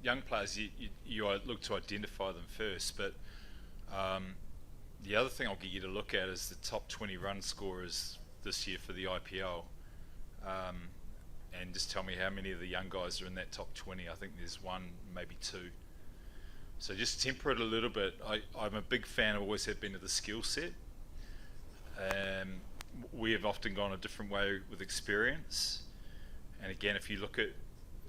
young players, you look to identify them first, but the other thing I'll get you to look at is the top 20 run scorers this year for the IPL, and just tell me how many of the young guys are in that top 20. I think there's one, maybe two. So just temper it a little bit. I'm a big fan, always have been, of the skill set. We have often gone a different way with experience. And again, if you look at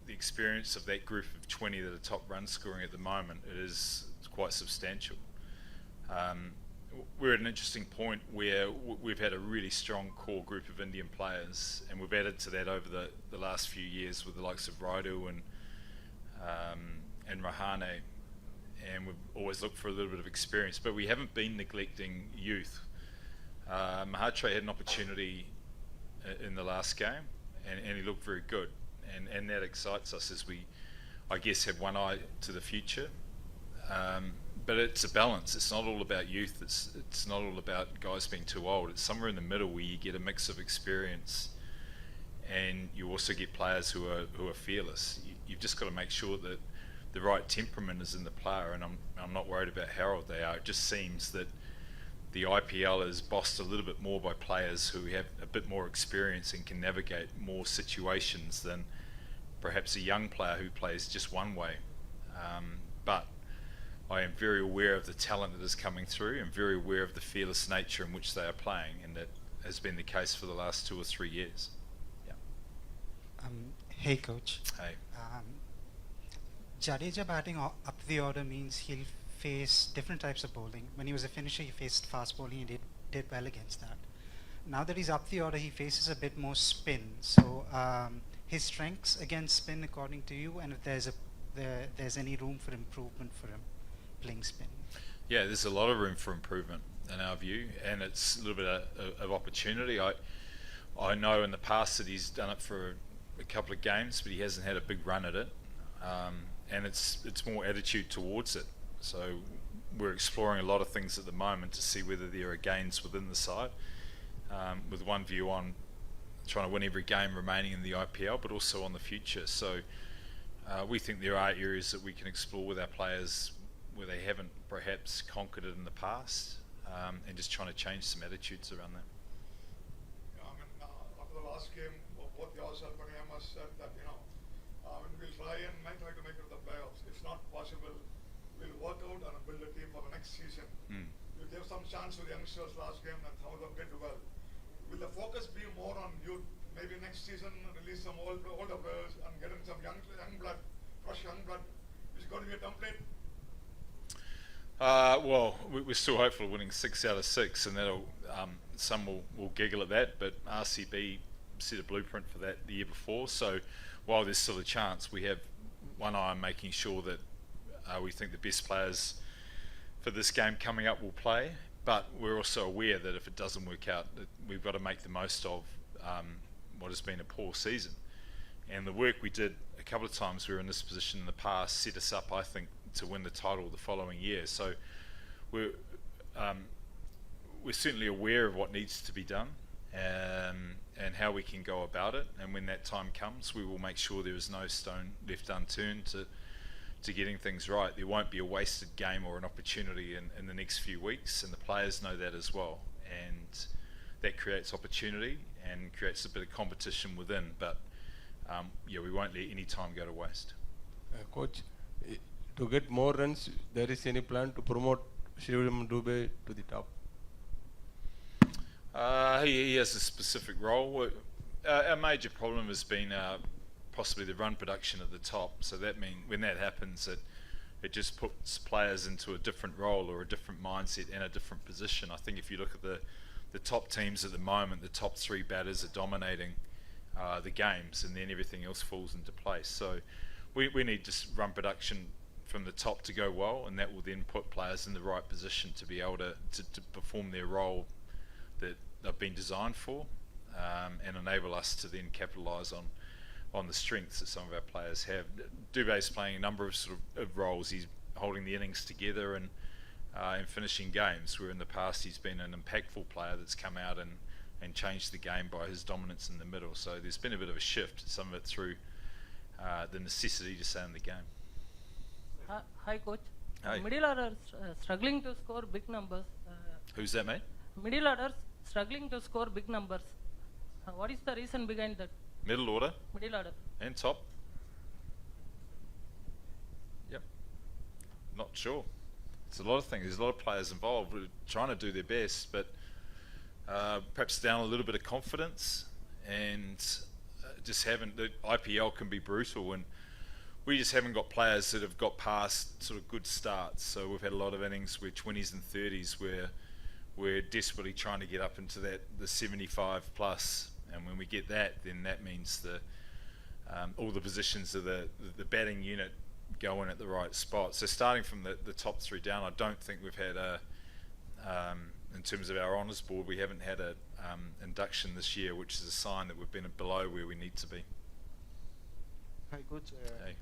the experience of that group of 20 that are top run scoring at the moment, it's quite substantial. We're at an interesting point where we've had a really strong core group of Indian players, and we've added to that over the last few years with the likes of Raidu and Rahane, and we've always looked for a little bit of experience, but we haven't been neglecting youth. Mahatre had an opportunity in the last game, and he looked very good, and that excites us as we, I guess, have one eye to the future. But it's a balance. It's not all about youth. It's not all about guys being too old. It's somewhere in the middle where you get a mix of experience, and you also get players who are fearless. You've just got to make sure that the right temperament is in the player, and I'm not worried about how old they are. It just seems that the IPL is bossed a little bit more by players who have a bit more experience and can navigate more situations than perhaps a young player who plays just one way. But I am very aware of the talent that is coming through, and very aware of the fearless nature in which they are playing, and that has been the case for the last 2 or 3 years. Yeah. Hey, Coach. Hey. Jadeja batting up the order means he'll face different types of bowling. When he was a finisher, he faced fast bowling and did well against that. Now that he's up the order, he faces a bit more spin. So his strengths against spin, according to you, and if there's any room for improvement for him playing spin? Yeah, there's a lot of room for improvement in our view, and it's a little bit of opportunity. I know in the past that he's done it for a couple of games, but he hasn't had a big run at it, and it's more attitude towards it. So we're exploring a lot of things at the moment to see whether there are gains within the side, with one view on trying to win every game remaining in the IPL, but also on the future. So we think there are areas that we can explore with our players where they haven't perhaps conquered it in the past, and just trying to change some attitudes around that. Yeah, after the last game, both yourself and Amos said that, we'll try to make it to the playoffs. If not possible, we'll work out and build a team for the next season. You gave some chance to the youngsters last game, and some of them did well. Will the focus be more on youth? Maybe next season release some older players and get in some young blood, fresh young blood. Is it going to be a template? Well, we're still hopeful of winning 6 out of 6, and that'll some will giggle at that, but RCB set a blueprint for that the year before. So while there's still a chance, we have one eye on making sure that we think the best players for this game coming up will play. But we're also aware that if it doesn't work out, that we've got to make the most of what has been a poor season. And the work we did a couple of times we were in this position in the past set us up, I think, to win the title the following year. So we're certainly aware of what needs to be done, and how we can go about it. And when that time comes, we will make sure there is no stone left unturned to getting things right. There won't be a wasted game or an opportunity in the next few weeks, and the players know that as well. And that creates opportunity and creates a bit of competition within. But we won't let any time go to waste. Coach, to get more runs, there is any plan to promote Shivam Dube to the top? He has a specific role. Our major problem has been possibly the run production at the top. So that means when that happens, it just puts players into a different role or a different mindset and a different position. I think if you look at the top teams at the moment, the top 3 batters are dominating the games, and then everything else falls into place. So we need just run production from the top to go well, and that will then put players in the right position to be able to perform their role that they've been designed for, and enable us to then capitalise on the strengths that some of our players have. Dube's playing a number of roles. He's holding the innings together and finishing games, where in the past he's been an impactful player that's come out and changed the game by his dominance in the middle. So there's been a bit of a shift, some of it through the necessity to stay in the game. Hi, coach. Hi. Middle order struggling to score big numbers. Who's that, mate? Middle order struggling to score big numbers. What is the reason behind that? Middle order Middle order. and top? Yep. Not sure. It's a lot of things. There's a lot of players involved who are trying to do their best, but perhaps down a little bit of confidence, and just haven't. The IPL can be brutal, and we just haven't got players that have got past sort of good starts. So we've had a lot of innings where 20s and 30s where we're desperately trying to get up into the 75 plus, and when we get that, then that means all the positions of the batting unit go in at the right spot. So starting from the top three down, I don't think we've had in terms of our honours board, we haven't had a induction this year, which is a sign that we've been below where we need to be. Hi, coach. Hey.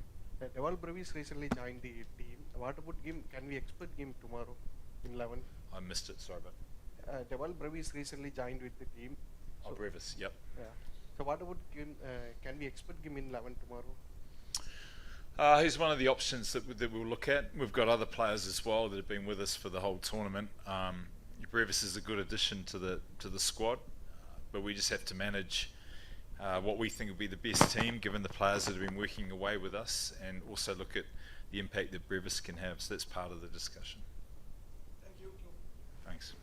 Deval Brevis recently joined the team. What about him? Can we expect him tomorrow in 11? I missed it, sorry about Deval Brevis recently joined with the team. Oh, Brevis, yep. Yeah. So what about him? Can we expect him in 11 tomorrow? He's one of the options that we'll look at. We've got other players as well that have been with us for the whole tournament. Brevis is a good addition to the squad, but we just have to manage what we think will be the best team given the players that have been working away with us, and also look at the impact that Brevis can have. So that's part of the discussion. Thank you. Thanks.